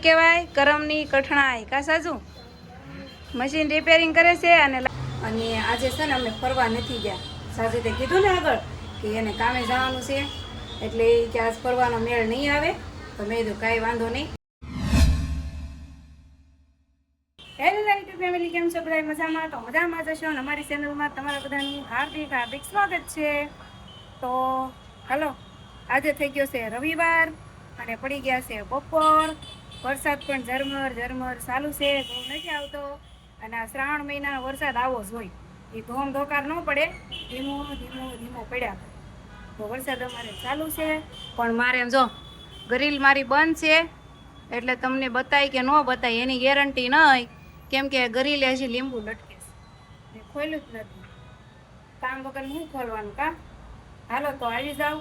કહેવાય કરમની કઠણાઈ કા સાજુ machine repairing કરે છે અને આજે છે ને અમે ફરવા નથી ગયા. સાજુ તે કીધું ને આગળ કે એને કામે જવાનું છે એટલે કે આજ ફરવાનો મેળ નહીં આવે તો મેં કીધું કાંઈ વાંધો નહીં. હેલો યુટ્યુબ ફેમિલી, કેમ છો બધા? મજામાં? તો મજામાં જશો અને અમારી ચેનલમાં તમારા બધાનું હાર્દિક હાર્દિક સ્વાગત છે. તો હલો, આજે થઈ ગયો છે રવિવાર અને પડી ગયા છે બપોર. વરસાદ પણ ઝરમર ઝરમર ચાલુ છે, બહુ નથી આવતો અને આ શ્રાવણ મહિનાનો વરસાદ આવો જ હોય. એ ધોમ ધોકાર ન પડે, ધીમો ધીમો ધીમો પડ્યા. તો વરસાદ અમારે ચાલુ છે પણ મારે એમ જો ગ્રીલ મારી બંધ છે એટલે તમને બતાય કે ન બતાય એની ગેરંટી નહીં, કેમ કે ગ્રીલ હજી લીંબુ લટકે છે, ખોલ્યું જ નથી. કામ વગર શું ખોલવાનું કા? હાલો તો આવી જાવ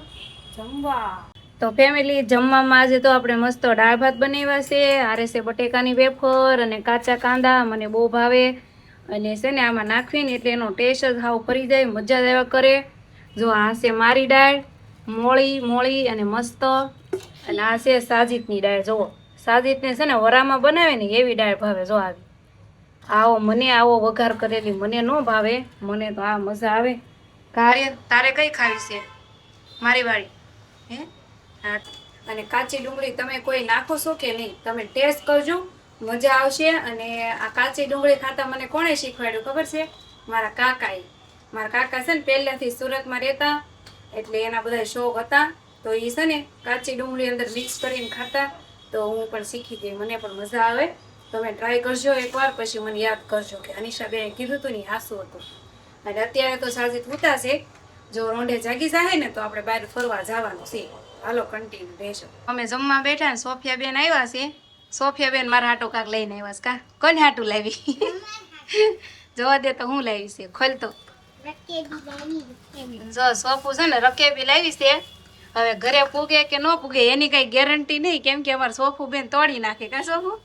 જમવા. તો ફેમિલી, જમવામાં આજે તો આપણે મસ્ત દાળ ભાત બનાવ્યા છે. હારે છે બટેકાની વેફર અને કાચા કાંદા, મને બહુ ભાવે અને છે ને આમાં નાખવીને એટલે એનો ટેસ્ટ જ હાવ ફરી જાય, મજા જ આવ્યા કરે. જો આ છે મારી દાળ મોળી મોળી અને મસ્ત, અને આ છે સાજીદની દાળ. જુઓ, સાજીદને છે ને વરામાં બનાવે ને એવી દાળ ભાવે. જો આવી આવો મને આવો વઘાર કરેલી મને ન ભાવે, મને તો આ મજા આવે. તારે કઈ ખાવી છે મારી વાળી? હે હા. અને કાચી ડુંગળી તમે કોઈ નાખો છો કે નહીં? તમે ટેસ્ટ કરજો, મજા આવશે. અને આ કાચી ડુંગળી ખાતા મને કોણે શીખવાડ્યું ખબર છે? મારા કાકાએ. મારા કાકા છે ને પહેલાંથી સુરતમાં રહેતા એટલે એના બધા શોખ હતા, તો એ છે ને કાચી ડુંગળી અંદર મિક્સ કરીને ખાતા, તો હું પણ શીખી ગઈ. મને પણ મજા આવે. તમે ટ્રાય કરજો એકવાર, પછી મને યાદ કરજો કે અનિશાબેને કીધું હતું ને હાસું હતું. અને અત્યારે તો સાજીદ ઉતા છે, જો રોંઢે જાગી જાય ને તો આપણે બહાર ફરવા જવાનું છે. હાલો કન્ટિન્યુ રહેશો. અમે જમવા બેઠા ને સોફિયા બેન આવ્યા છે. સોફિયા બેન મારા હાટો કાક લઈને આવ્યા છે. કા કોને હાટું લાવી? જોવા દે તો હું લાવી છે, ખોલ તો. જો સોફું છે ને રકેબી લાવી છે. હવે ઘરે પૂગે કે ન પૂગે એની કઈ ગેરંટી નહીં, કેમ કે અમારે સોફું બેન તોડી નાખે. કા સોફું?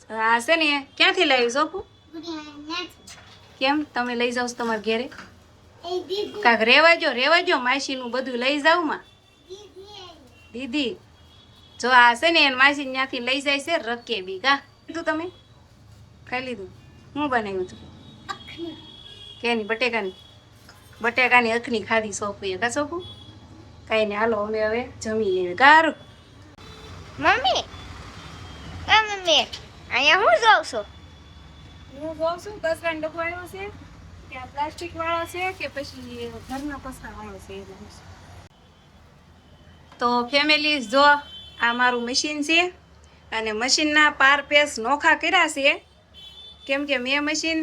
હા છે ને. ક્યાંથી લાવી સોફું? કેમ તમે લઈ જાવ તમારા ઘેરે? કાક રેવાજો માસીનું બધું લઈ જાવ માં. દીદી જો આ છે ને એને માસી ત્યાંથી લઈ જાય છે રકેબી. કા લીધું તમે? ખાઈ લીધું? શું બનાવ્યું હતું? કેની? બટેકાની અખની ખાધી સોફુએ. કા સોફુ? કઈ નહીં, હાલો અમે હવે જમી લઈએ. ગારું મમ્મી અહીંયા હું જાઉં છું? હું જોઉં છું કચરાનો ડબ્બો આવ્યો છે કે આ પ્લાસ્ટિક વાળો છે કે પછી ઘરનો કચરા વાળો છે. તો ફેમિલી, જો આ મારું મશીન છે અને મશીનના પાર પેસ નોખા કર્યા છે, કેમ કે મેં મશીન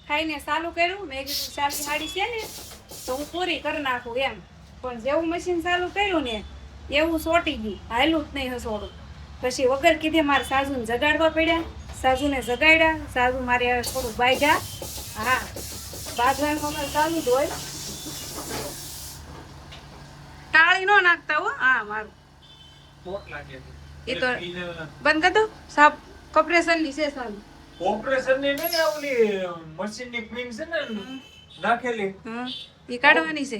ખાઈને ચાલુ કર્યું. મેં કીધું ચાલી હાડી છે ને તો હું પૂરી કરી નાખું એમ, પણ જેવું મશીન ચાલુ કર્યું ને એવું સોટી ગયું, હાયલું જ નહીં હસોડું. પછી વગર કીધે મારે સાજુને જગાડવા પડ્યા. સાજુને જગાડ્યા. સાજુ મારે હવે થોડું બાગ્યા. હા, બાજવાનું અમારે ચાલુ જ હોય. ટાળી નો નાખતા હો. હા મારું એ તો બંધ કરી દો. સાપ કોપરેશનની છે સારું. ઓપરેશનની નહીં, ઓલી મશીનની પિન છે ને નાખેલી, એ કાઢવાની છે.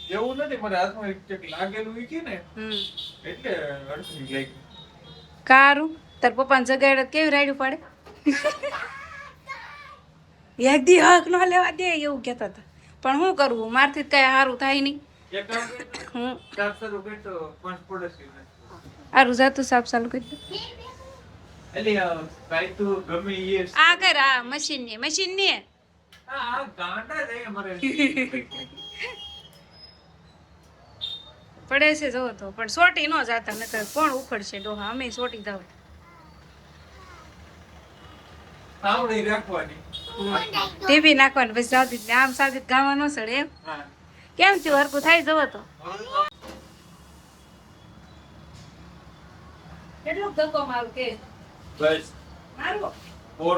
એવું નથી, મારા હાથમાં એક લાગેલું ઈ કે ને એટલે અડચણ લાગી. કારું તાર પપ્પાને જગાડે કેવી રાયડું પાડે? એક દી હક ન લેવા દે એવું કહેતા હતા, પણ શું કરવું, મારથી કઈ સારું થાય નહીં. એક કામ કર, 400 રૂપિયા તો 5 પડે. સારું જાતું સાફ ચાલુ કરી દે. એલી ભાઈ તું ગમે એ આ કર, આ મશીન ની આ ગાંડા જાય અમારે પડે છે. જોવો તો પણ સોટી ન જાતા, નકર કોણ ઉખડશે ડોહા, અમે સોટી જાવ. આવડી રાખવાની ટીવી નાખવાનું પછી સાદી આમ સાદી ગાવા ન સડે એમ. કેમ થયું? હરકું થાય? જવો તો કેટલું ધક્કો મારું કે બસ મારો ઓર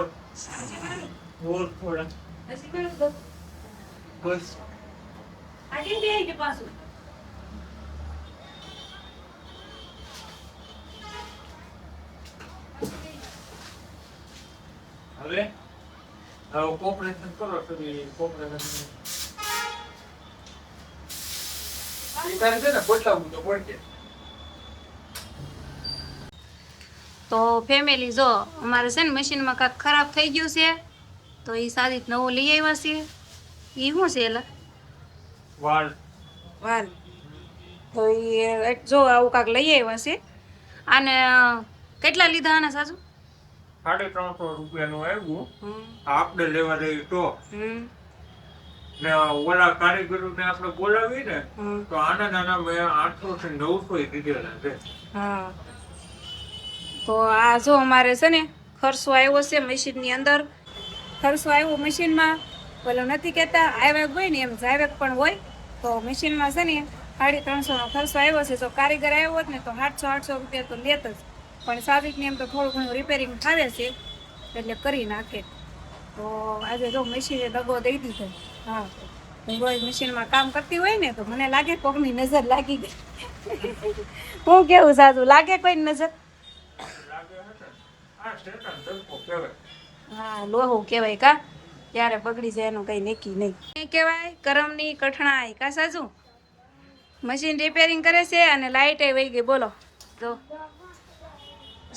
મારું થોડા હસી મારું ધક્કો બસ આ કેમ દે કે પાછું? હવે કોપરેશન કરો તો કોપરેશન તારે છે ને બતાવું તો પડશે. તો ફેમિલી જો અમારે છે ને મશીનમાં કાંઈક ખરાબ થઈ ગયું છે, તો એ સાદી નવું લઈ આવ્યા છે. એ શું છે એલા? વાળ વાલ. તો એ જો આવું કાંક લઈ આવ્યા છે. આને કેટલા લીધા આના સાસુ? 350 રૂપિયાનું આવ્યું. હમ આપણે લેવા જઈએ તો હમ ને ઓલા કારીગરોને આપણે બોલાવી ને હમ. તો આના નાના મેં 800 થી 900 દીધેલા છે. હા, તો આ જો અમારે છે ને ખર્ચો આવ્યો છે મશીનની અંદર. ખર્ચો આવ્યો મશીનમાં, પેલો નથી કહેતા આવેક હોય ને એમ જાવેક પણ હોય. તો મશીનમાં છે ને 350નો ખર્ચો આવ્યો છે. જો કારીગર આવ્યો હોત ને તો 700-800 રૂપિયા તો લેત જ, પણ સાદિકને એમ તો થોડું ઘણું રિપેરિંગ થાવે છે એટલે કરી નાખે. તો આજે જો મશીને દગો દઈ દીધો. હા, હું રોજ મશીનમાં કામ કરતી હોય ને તો મને લાગે કોકની નજર લાગી ગઈ. હું કેવું સાચું લાગે કોઈ નજર? લાગે છે આ શેતાન ધક્કો કહેવાય. હા, લોહું કહેવાય કા, ત્યારે બગડી જાય એનું કઈ નક્કી નહીં. કહેવાય કરમની કઠણાઈ કા સાચું? મશીન રિપેરિંગ કરે છે અને લાઇટ વહી ગઈ. બોલો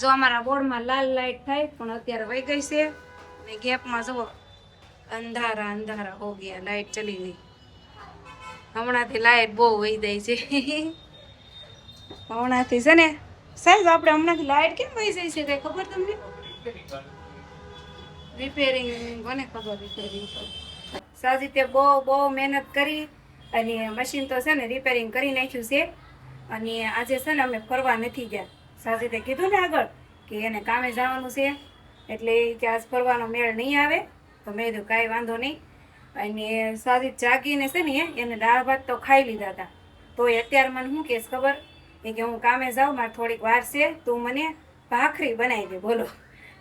જો અમારા બોર્ડમાં લાલ લાઇટ થાય પણ અત્યારે વહી ગઈ છે. અને ગેપમાં જુઓ અંધારા અંધારા હો ગયા, લાઇટ ચલી ગઈ. હમણાંથી લાઇટ બહુ વહી જાય છે. હમણાંથી છે ને સાહેબ આપણે હમણાંથી લાઇટ કેમ વહી જાય છે કઈ ખબર તમને? રિપેરિંગ કોને ખબર? રિપેરિંગ સાજી બહુ મહેનત કરી અને મશીન તો છે ને રિપેરિંગ કરી નાખ્યું છે. અને આજે છે ને અમે ફરવા નથી ગયા. સાજીતે કીધું ને આગળ કે એને કામે જવાનું છે એટલે કે આજ ફરવાનો મેળ નહીં આવે. તો મેં કીધું કાંઈ વાંધો નહીં. અને સાજી જાગીને છે ને એને દાળ ભાત તો ખાઈ લીધા હતા. તો અત્યારે મને શું કહેશ ખબર? કે હું કામે જાઉં, મારે થોડીક વાર છે, તું મને ભાખરી બનાવી દે. બોલો,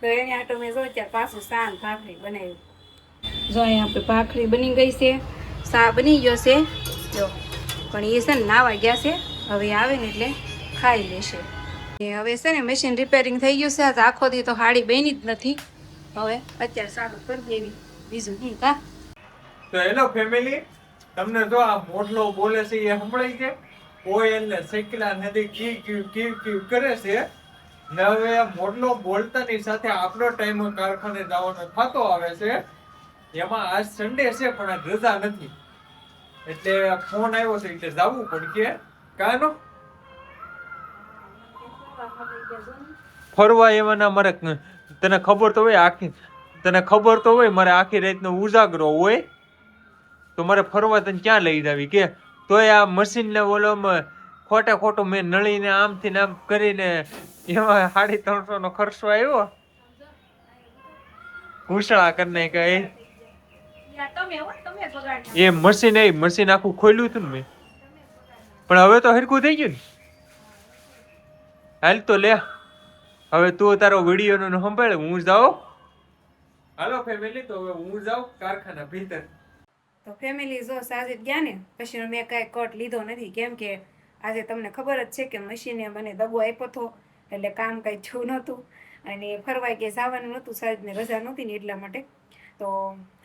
તો એને આટો મેં જો ત્યારે પાછું શાન ભાખરી બનાવ્યું. જો અહીંયા આપણે ભાખરી બની ગઈ છે, શા બની ગયો છે જો. પણ એ છે ને નાવા ગયા છે, હવે આવે ને એટલે ખાઈ લેશે. હવે છે ને મશીન રિપેરિંગ થઈ ગયું છે. આજ આખો દી તો હાડી બની જ નથી. હવે અત્યારે સારું કરી દેવી, બીજું શું કા? તો હેલો ફેમિલી, તમને જો આ મોડલો બોલે છે એ સંભળાય છે? કોઈ એટલે શેકલા નદી કી કી કી કી કરે છે. ને હવે મોડલો બોલતાની સાથે આપણો ટાઈમ કારખાને જવાનો થતો આવે છે. એમાં આજ સન્ડે છે પણ આજ રજા નથી, એટલે ફોન આવ્યો છે એટલે જવું પડશે. કાનો ફરવા એવાના મારે, તને ખબર તો હોય મારે આખી રાતનો ઉજાગરો હોય, તો મારે ફરવા તને ક્યાં લઈ જાવી કે? તોય આ મશીનને ઓલોમાં ખોટો મેં નળીને આમથી ને આમ કરીને એમાં 350નો ખર્ચો આવ્યો. ઘૂસડા કરીને કઈ એ મશીન આખું ખોલ્યું હતું ને મેં, પણ હવે તો હરખું થઈ ગયું ને. હાલ તો લે, હવે તું તારો વિડીયો નો સંભાળ, હું જાઉં. હાલો ફેમિલી, તો હવે હું જાઉં કારખાના ભીતર. તો ફેમિલી જો સાજીદ ગયા ને પછી મેં કાંઈ કટ લીધો નથી, કેમ કે આજે તમને ખબર જ છે કે મશીને મને દગો આપ્યો હતો એટલે કામ કાંઈ થયું નહોતું અને ફરવાઈ કે જવાનું નહોતું. સાજીદને રજા નહોતી ને એટલા માટે. તો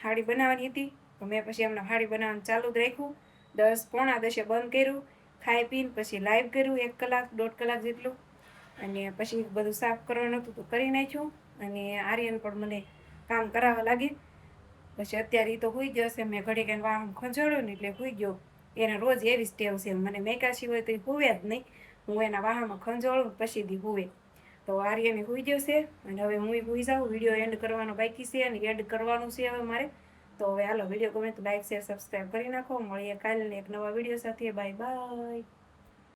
હાડી બનાવવાની હતી તો મેં પછી એમને હાડી બનાવવાનું ચાલુ જ રાખ્યું. 10-10 બંધ કર્યું, ખાઈ પીને પછી લાઈવ કર્યું 1 કલાક 1.5 કલાક જેટલું. અને પછી બધું સાફ કરવાનું હતું તો કરી નાખ્યું. અને આર્યન પણ મને કામ કરાવવા લાગી. પછી અત્યારે એ તો હોઈ ગયો છે. મેં ઘડી કંઈ વાહન ખંજોળ્યું ને એટલે હોઈ ગયો. એને રોજ એવી ટેવ છે, મને મેકાશી હોય તો એ હોવે જ નહીં. હું એના વાહનમાં ખંજોળું પછી દી હોવે. તો આર્યને હોઈ ગયો છે અને હવે હું હોઈ જાઉં. વિડીયો એન્ડ કરવાનો બાકી છે અને એડ કરવાનું છે હવે મારે. તો હવે હાલો, વિડીયો ગમે તો લાઈક શેર સબસ્ક્રાઈબ કરી નાખો. મળીએ કાલે એક નવા વિડીયો સાથે. Bye bye.